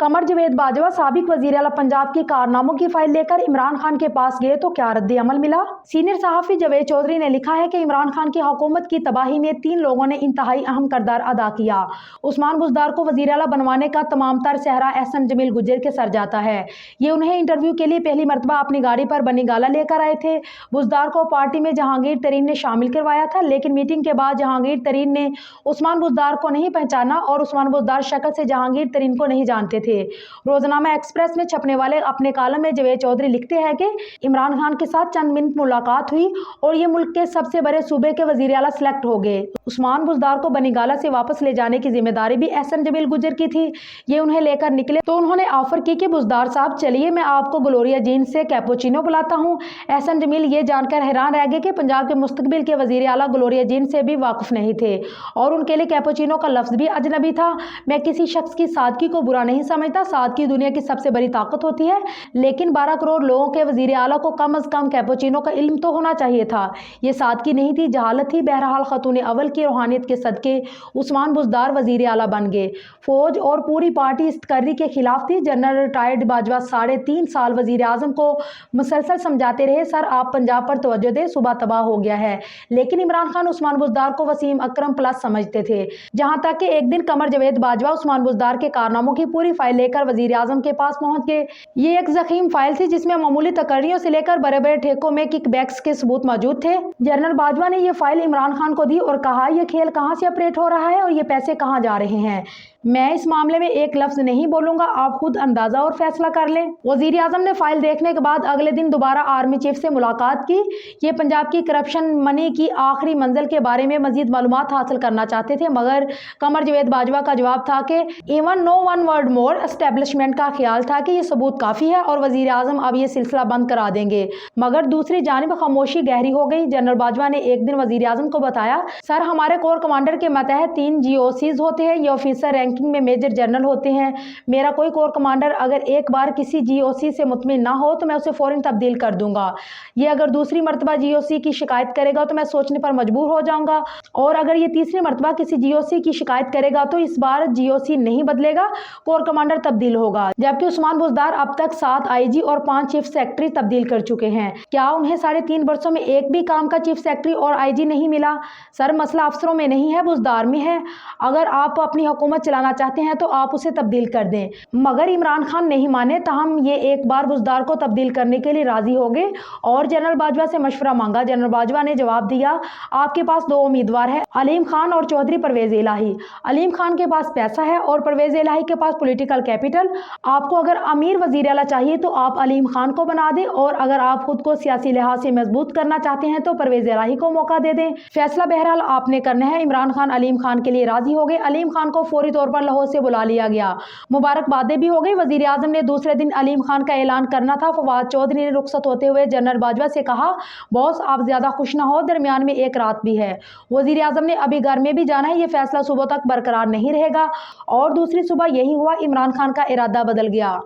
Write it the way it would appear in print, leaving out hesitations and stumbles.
कमर जवेद बाजवा साबिक वजीर आला पंजाब की कारनामों की फाइल लेकर इमरान खान के पास गए तो क्या रद्द अमल मिला। सीनियर सहाफी जावेद चौधरी ने लिखा है कि इमरान खान की हुकूमत की तबाही में 3 लोगों ने इंतहाई अहम किरदार अदा किया। उस्मान बुज़दार को वजीर आला बनवाने का तमाम तर सहरा एहसन जमील गुज्जर के सर जाता है। ये उन्हें इंटरव्यू के लिए पहली मरतबा अपनी गाड़ी पर बनी गाला लेकर आए थे। बुज़दार को पार्टी में जहांगीर तरीन ने शामिल करवाया था, लेकिन मीटिंग के बाद जहांगीर तरीन ने उस्मान बुज़दार को नहीं पहचाना और उस्मान बुज़दार शक्ल से जहांगीर तरीन को नहीं जानते थे। रोजनामा एक्सप्रेस में छपने वाले अपने कॉलम में जावेद चौधरी लिखते हैं कि इमरान खान के साथ चंद मिनट मुलाकात हुई और ये मुल्क के सबसे बड़े सूबे के वजीर आला सिलेक्ट हो गए। उस्मान बुज़दार को बनीगाला से वापस ले जाने की जिम्मेदारी भी एहसन जमील गुज्जर की थी। ये उन्हें लेकर निकले तो उन्होंने ऑफर की कि बुज़दार साहब चलिए मैं आपको ग्लोरिया जीन से कैपुचिनो पिलाता हूँ। एहसन जमील ये जानकर हैरान रह गए कि पंजाब के मुस्तकबिल के वजीर आला ग्लोरिया जीन से भी वाकिफ नहीं थे और उनके लिए कैपुचिनो का लफ्ज भी अजनबी था। मैं किसी शख्स की सादगी को बुरा नहीं समझता, सादगी दुनिया की सबसे बड़ी ताकत होती है, लेकिन 12 करोड़ लोगों के वजीर आला को कम अज कम कैपुचिनो का इल्म तो होना चाहिए था। ये सादगी नहीं थी, जहालत थी। बहरहाल खतून अव्वल की रूहानियत के सदके उस्मान बुज़दार वजीर आला बन गए। फौज और पूरी पार्टी इस तकर्री के खिलाफ थी। जनरल रिटायर्ड बाजवा 3.5 साल वजीर आजम को मुसलसल समझाते रहे, सर आप पंजाब पर तवज्जो दें, सूबा तबाह हो गया है। लेकिन इमरान खान उस्मान बुज़दार को वसीम अकरम प्लस समझते थे। जहां तक कि एक दिन कमर जवेद बाजवा उस्मान बुज़दार के कारनामों की पूरी फाइल लेकर वजीर आजम के पास पहुंच गए। ये एक ज़ख़ीम फाइल थी जिसमें मामूली तकर्रियों से लेकर बड़े बड़े ठेकों में किकबैक्स के सबूत मौजूद थे। जनरल बाजवा ने यह फाइल इमरान खान को दी और कहा यह खेल कहां से ऑपरेट हो रहा है और ये पैसे कहां जा रहे हैं। मैं इस मामले में एक लफ्ज नहीं बोलूंगा, आप खुद अंदाजा और फैसला कर लें। वजीर आजम ने फाइल देखने के बाद अगले दिन दोबारा आर्मी चीफ से मुलाकात की। ये पंजाब की करप्शन मनी की आखिरी मंजिल के बारे में मजीद मालूमात हासिल करना चाहते थे, मगर कमर जवेद बाजवा का जवाब था कि इवन नो वन वर्ड मोर। एस्टेब्लिशमेंट का ख्याल था कि ये सबूत काफ़ी है और वजीर आजम अब ये सिलसिला बंद करा देंगे, मगर दूसरी जानिब खामोशी गहरी हो गई। जनरल बाजवा ने एक दिन वजीर आजम को बताया, सर हमारे कोर कमांडर के मतहत 3 GOCs होते हैं, ये ऑफिसर रैंकिंग में मेजर जनरल होते हैं। मेरा कोई कोर कमांडर अगर एक बार किसी GOC से मुतमिन ना हो तो मैं उसे फौरन तब्दील कर दूंगा। ये अगर दूसरी मरतबा GOC की शिकायत करेगा तो मैं सोचने पर मजबूर हो जाऊंगा, और अगर ये तीसरी मरतबा किसी GOC की शिकायत करेगा तो इस बार GOC नहीं बदलेगा, कोर कमांडर तब्दील होगा। जबकि उस्मान बुज़दार अब तक 7 IG और 5 चीफ सेक्रेटरी तब्दील कर चुके हैं। क्या उन्हें 3.5 वर्षों में एक भी काम का चीफ सेक्रेटरी और IG नहीं मिला? सर मसला अफसरों में नहीं है, बुज़दार में है। अगर आप अपनी हुकूमत चलाना चाहते हैं तो आप उसे तब्दील कर दें, मगर इमरान खान नहीं माने। तहम ये एक बार बुज़दार को तब्दील करने के लिए राजी हो गए और जनरल बाजवा से मशवरा मांगा। जनरल बाजवा ने जवाब दिया, आपके पास 2 उम्मीदवार हैं, अलीम खान और चौधरी परवेज इलाही। अलीम खान के पास पैसा है और परवेज इलाही के पास पॉलिटिकल कैपिटल। आपको अगर अमीर वजीर आला चाहिए तो आप अलीम खान को बना दें, और अगर आप खुद को सियासी लिहाज से मजबूत करना चाहते हैं तो परवेज इलाही को मौका दे दें। फैसला बहरहाल आपने करना है। इमरान खान अलीम खान के लिए राजी हो गए। अलीम खान को फौरी तौर पर लाहौर से बुला लिया गया। मुबारकबादें भी हो गई। वजीर आजम ने दूसरे दिन अलीम खान का ऐलान करना था। फवाद चौधरी ने रुखसत होते हुए जनरल बाजवा से कहा, बॉस आप ज्यादा खुश ना हो, दरमियान में एक रात भी है। वजीर आजम ने अभी घर में भी जाना है, ये फैसला सुबह तक बरकरार नहीं रहेगा। और दूसरी सुबह यही हुआ, इमरान खान का इरादा बदल गया।